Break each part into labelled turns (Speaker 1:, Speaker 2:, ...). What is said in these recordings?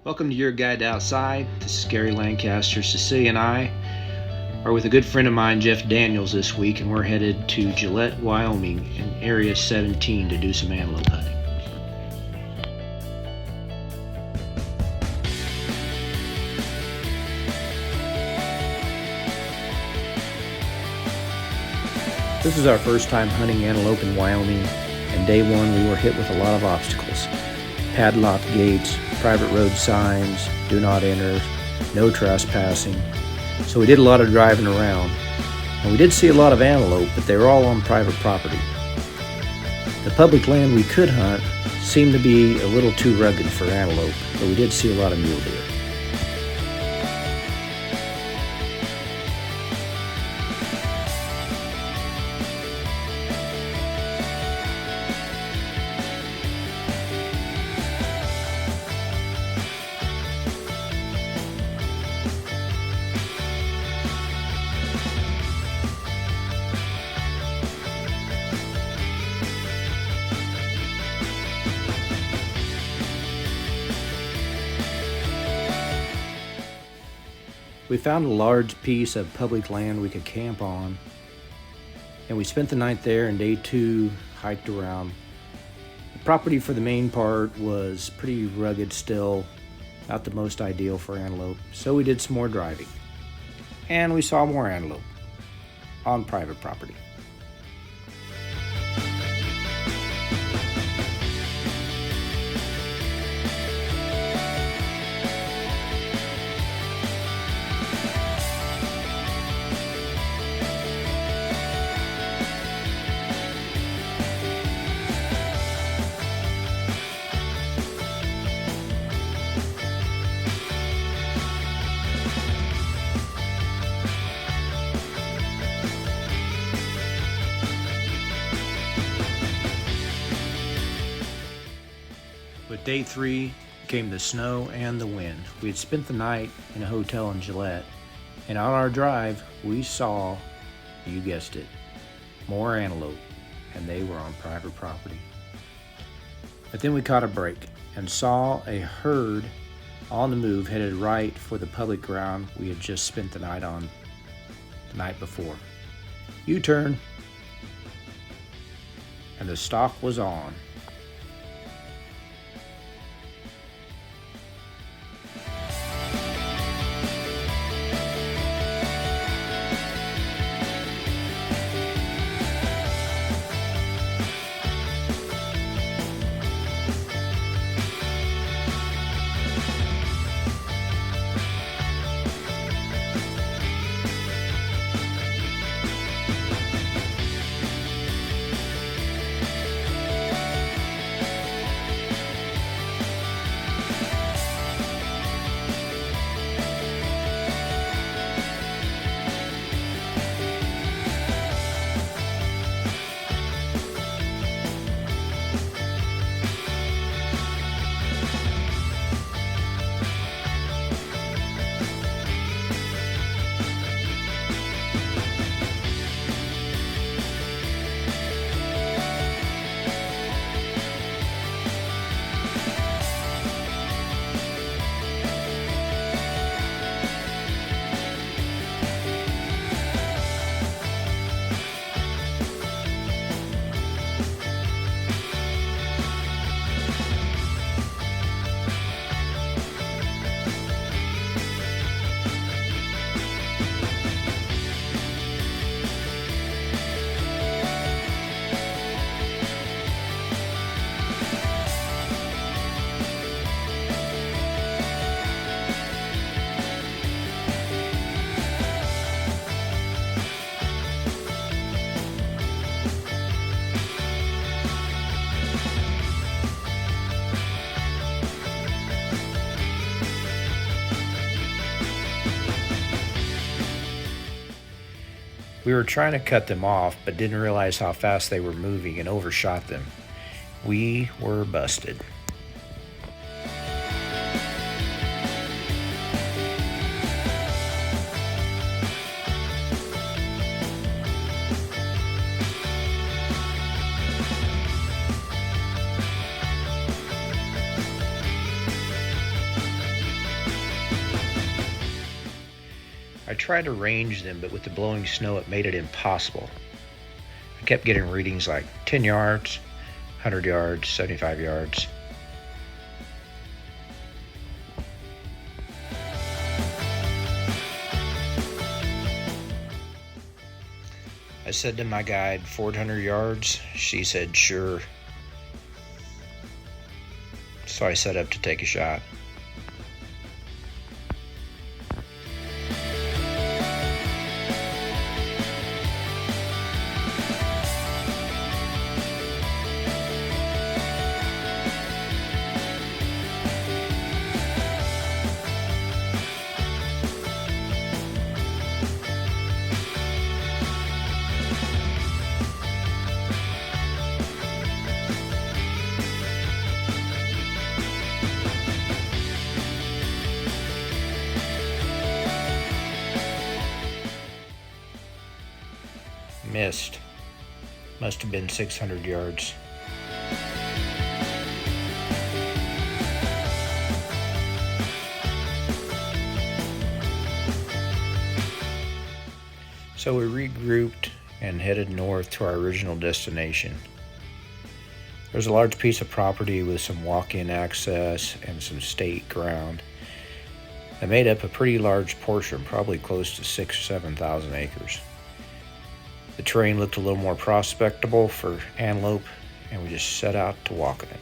Speaker 1: Welcome to Your Guide to Outside. This is Gary Lancaster. Cecilia and I are with a good friend of mine, Jeff Daniels, this week, and we're headed to Gillette, Wyoming in Area 17 to do some antelope hunting. This is our first time hunting antelope in Wyoming, and day one we were hit with a lot of obstacles. Padlocked gates, private road signs, do not enter, no trespassing. So we did a lot of driving around, and we did see a lot of antelope, but they were all on private property. The public land we could hunt seemed to be a little too rugged for antelope, but we did see a lot of mule deer. We found a large piece of public land we could camp on, and we spent the night there, and day two hiked around. The property for the main part was pretty rugged still, not the most ideal for antelope, so we did some more driving. And we saw more antelope on private property. With day three came the snow and the wind. We had spent the night in a hotel in Gillette, and on our drive we saw, you guessed it, more antelope, and they were on private property. But then we caught a break and saw a herd on the move headed right for the public ground we had just spent the night on the night before. U-turn, and the stalk was on. We were trying to cut them off, but didn't realize how fast they were moving and overshot them. We were busted. tried to range them, but with the blowing snow, it made it impossible. I kept getting readings like 10 yards, 100 yards, 75 yards. I said to my guide, 400 yards. She said, sure. So I set up to take a shot. Missed. Must have been 600 yards. So we regrouped and headed north to our original destination. There's a large piece of property with some walk-in access and some state ground that made up a pretty large portion, probably close to 6,000 or 7,000 acres. The terrain looked a little more prospectable for antelope, and we just set out to walk in it.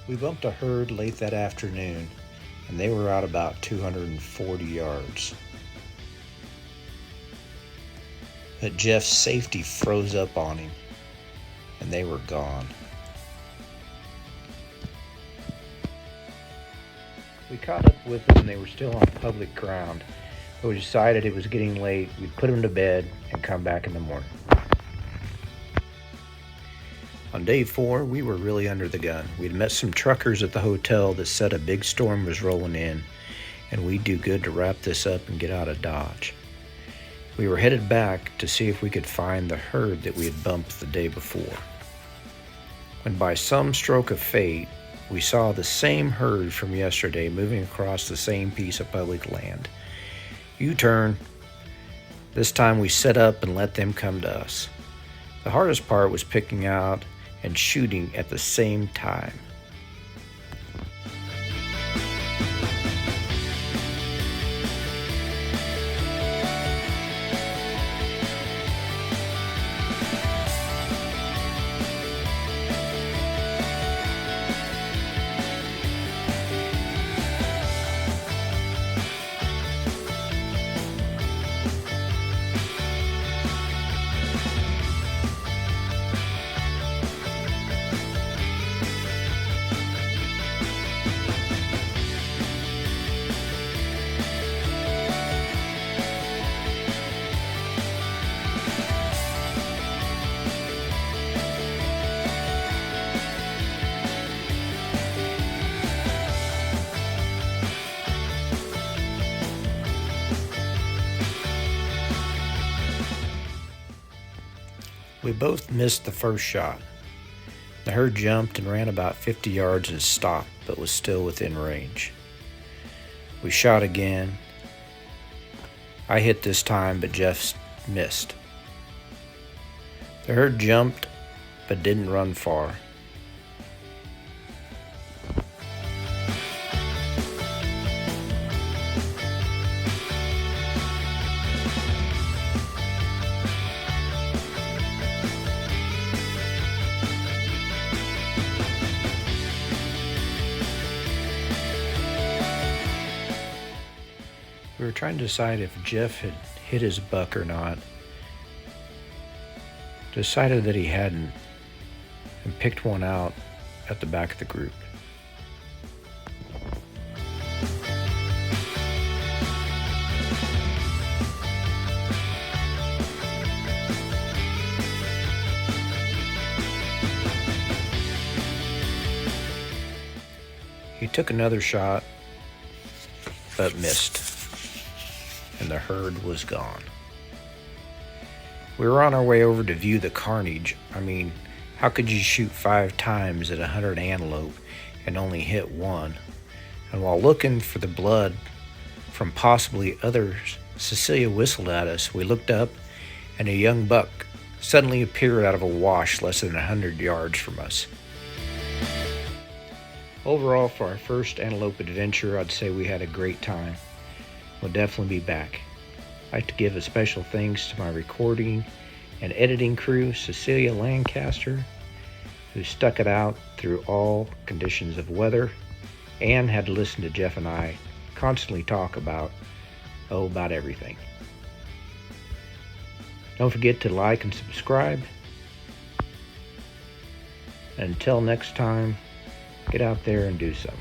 Speaker 1: We bumped a herd late that afternoon, and they were out about 240 yards. But Jeff's safety froze up on him, and they were gone. We caught up with them, and they were still on public ground, but we decided it was getting late. We'd put them to bed and come back in the morning. On day 4, we were really under the gun. We'd met some truckers at the hotel that said a big storm was rolling in, and we'd do good to wrap this up and get out of Dodge. We were headed back to see if we could find the herd that we had bumped the day before, when by some stroke of fate, we saw the same herd from yesterday moving across the same piece of public land. U-turn. This time we set up and let them come to us. The hardest part was picking out and shooting at the same time. We both missed the first shot. The herd jumped and ran about 50 yards and stopped, but was still within range. We shot again. I hit this time, but Jeff missed. The herd jumped, but didn't run far. We were trying to decide if Jeff had hit his buck or not. Decided that he hadn't, and picked one out at the back of the group. He took another shot, but missed, and the herd was gone. We were on our way over to view the carnage. I mean, how could you shoot 5 times at 100 antelope and only hit one? And while looking for the blood from possibly others, Cecilia whistled at us. We looked up, and a young buck suddenly appeared out of a wash less than 100 yards from us. Overall, for our first antelope adventure, I'd say we had a great time. We'll definitely be back. I'd like to give a special thanks to my recording and editing crew, Cecilia Lancaster, who stuck it out through all conditions of weather and had to listen to Jeff and I constantly talk about everything. Don't forget to like and subscribe. Until next time, get out there and do something.